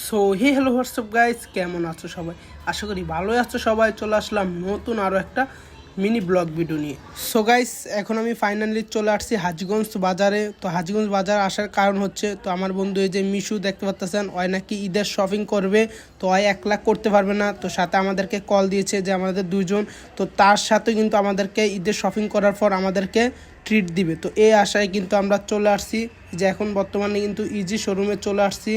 So hey hello WhatsApp guys, কেমন আছো সবাই? আশা করি ভালোই আছো সবাই। চলে আসলাম নতুন আরও একটা মিনি ব্লগ ভিডিও নিয়ে। সো গাইস, এখন আমি ফাইনালি চলে আসছি হাজীগঞ্জ বাজারে। তো হাজীগঞ্জ বাজার আসার কারণ হচ্ছে, তো আমার বন্ধু এই যে মিশু দেখতে পাচ্ছেন, ওই নাকি ঈদের শপিং করবে। তো ওই 1 লাখ করতে পারবে না, তো সাথে আমাদেরকে কল দিয়েছে যে আমাদের দুজন, তো তার সাথে কিন্তু আমাদেরকে ঈদের শপিং করার পর আমাদেরকে ট্রিট দিবে। তো এই আশায় কিন্তু আমরা চলে আসছি, যে এখন বর্তমানে কিন্তু ইজি শোরুমে চলে আসছি।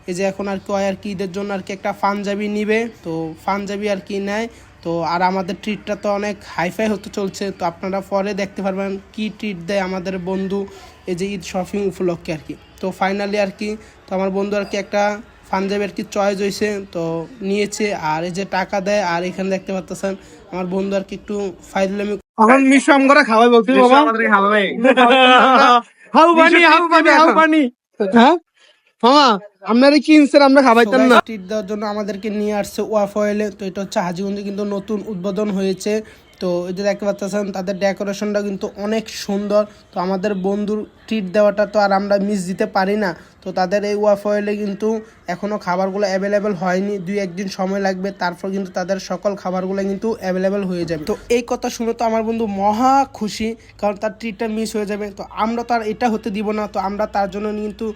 এই যে এখন আর কি আর কি ঈদের জন্য আর কি একটা পাঞ্জাবি নিবে, তো পাঞ্জাবি আর কি নেয়। তো আর আমাদের ট্রিটটা তো অনেক হাইফাই হতে চলছে, তো আপনারা পরে দেখতে পারবেন কি ট্রিট দেয় আমাদের বন্ধু এই যে ঈদ শপিং উপলক্ষে আর কি। তো ফাইনালি আর কি, তো আমার বন্ধু আর কি একটা পাঞ্জাবি আর কি চয়েস হয়েছে, তো নিয়েছে। আর এই যে টাকা দেয়, আর এখানে দেখতে পাচ্ছেন আমার বন্ধু আর কি একটু ফাইজলামি। এখন মিশু আম করে খাওয়াই বলছি বাবা, হাউ পানি হাউ পানি হাউ পানি। হ্যাঁ মামা, আপনারা কিনছেন, আমরা খাবাইতাম না। ট্রিট দেওয়ার জন্য আমাদেরকে নিয়ে আসছে ওয়াফ অয়েলে। তো এটা হচ্ছে হাজীগঞ্জে কিন্তু নতুন উদ্বোধন হয়েছে। তো এই যে দেখতে পাচ্ছেন তাদের ডেকোরেশনটা কিন্তু অনেক সুন্দর। তো আমাদের বন্ধুর ট্রিট দেওয়াটা তো আর আমরা মিস দিতে পারি না। তো তাদের এই ওয়াফ অয়েলে কিন্তু এখনও খাবারগুলো অ্যাভেলেবেল হয়নি, 2-1 দিন সময় লাগবে, তারপর কিন্তু তাদের সকল খাবারগুলো কিন্তু অ্যাভেলেবেল হয়ে যাবে। তো এই কথা শুনে তো আমার বন্ধু মহা খুশি, কারণ তার ট্রিটটা মিস হয়ে যাবে। তো আমরা তো আর এটা হতে দিব না, তো আমরা তার জন্য কিন্তু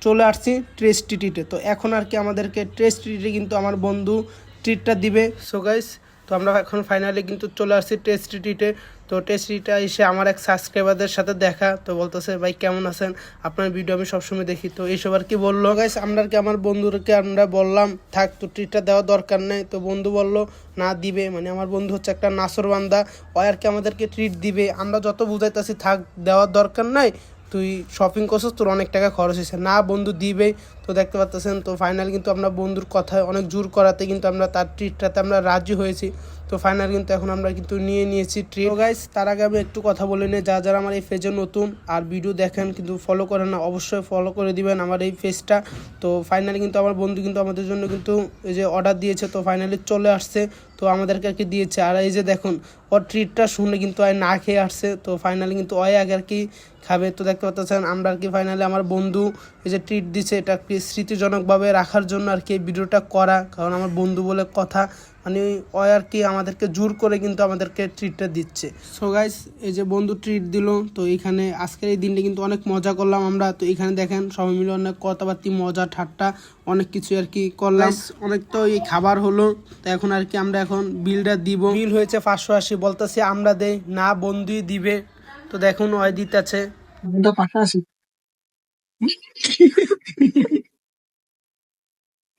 চলে আসছি ট্রেস্টিটিতে। তো এখন আর কি আমাদেরকে ট্রেস্টিটিতে কিন্তু আমার বন্ধু ট্রিটটা দিবে। সো গাইস, তো আমরা এখন ফাইনালি কিন্তু চলে আসছি টেস্টিটিতে। তো টেস্টিটা এসে আমার এক সাবস্ক্রাইবারদের সাথে দেখা, তো বলতেছে ভাই কেমন আছেন, আপনার ভিডিও আমি সবসময় দেখি। তো এইসব আর কি বললো। গাইস, আমরা আর কি আমার বন্ধুকে আমরা বললাম থাক, তো ট্রিটটা দেওয়ার দরকার নেই। তো বন্ধু বললো না দিবে, মানে আমার বন্ধু হচ্ছে একটা নাসরবান্দা, ও আর কি আমাদেরকে ট্রিট দিবে। আমরা যত বুঝাইতেছি থাক দেওয়ার দরকার নাই, তুই শপিং করছিস, তোর অনেক টাকা খরচ হয়েছে, না বন্ধু দিবেই। তো দেখতে পাচ্ছেন, তো ফাইনাল কিন্তু আমরা বন্ধুর কথায় অনেক জোর করাতে কিন্তু আমরা তার ট্রিটটাতে আমরা রাজি হয়েছি। তো ফাইনাল কিন্তু এখন আমরা কিন্তু নিয়েছি ট্রিট। গাইস, তার আগে আমি একটু কথা বলে নিই, যারা আমার এই পেজে নতুন আর ভিডিও দেখেন কিন্তু ফলো করেন না, অবশ্যই ফলো করে দিবেন আমার এই পেজটা। তো ফাইনালি কিন্তু আমার বন্ধু কিন্তু আমাদের জন্য কিন্তু এই যে অর্ডার দিয়েছে, তো ফাইনালি চলে আসছে, তো আমাদেরকে আর কি দিয়েছে। আর এই যে দেখুন, ওর ট্রিটটা শুনে কিন্তু আয় না খেয়ে আসছে। তো ফাইনালি কিন্তু ওই আগে আর কি খাবে। তো দেখতে পাচ্ছেন আমরা আর কি ফাইনালি আমার বন্ধু এই যে ট্রিট দিচ্ছে, এটা কি স্মৃতিজনকভাবে রাখার জন্য আর কি এই ভিডিওটা করা, কারণ আমার বন্ধু বলে কথা, মানে ওই আর কি আমাদেরকে জোর করে কিন্তু আমাদেরকে ট্রিটটা দিচ্ছে। সো গাইস, এই যে বন্ধু ট্রিট দিল, তো এখানে আজকের এই দিনটা কিন্তু অনেক মজা করলাম আমরা। তো এখানে দেখেন সবাই মিলে অনেক কথাবার্তি, মজা ঠাট্টা অনেক কিছু আর কি করলাম। অনেক তো এই খাবার হলো, তো এখন আর কি আমরা এখন বিলটা দিব। বিল হয়েছে 580, বলতেছি আমরা দেই না, বন্ধুই দিবে। তো দেখুন ওই দিতেছে 580।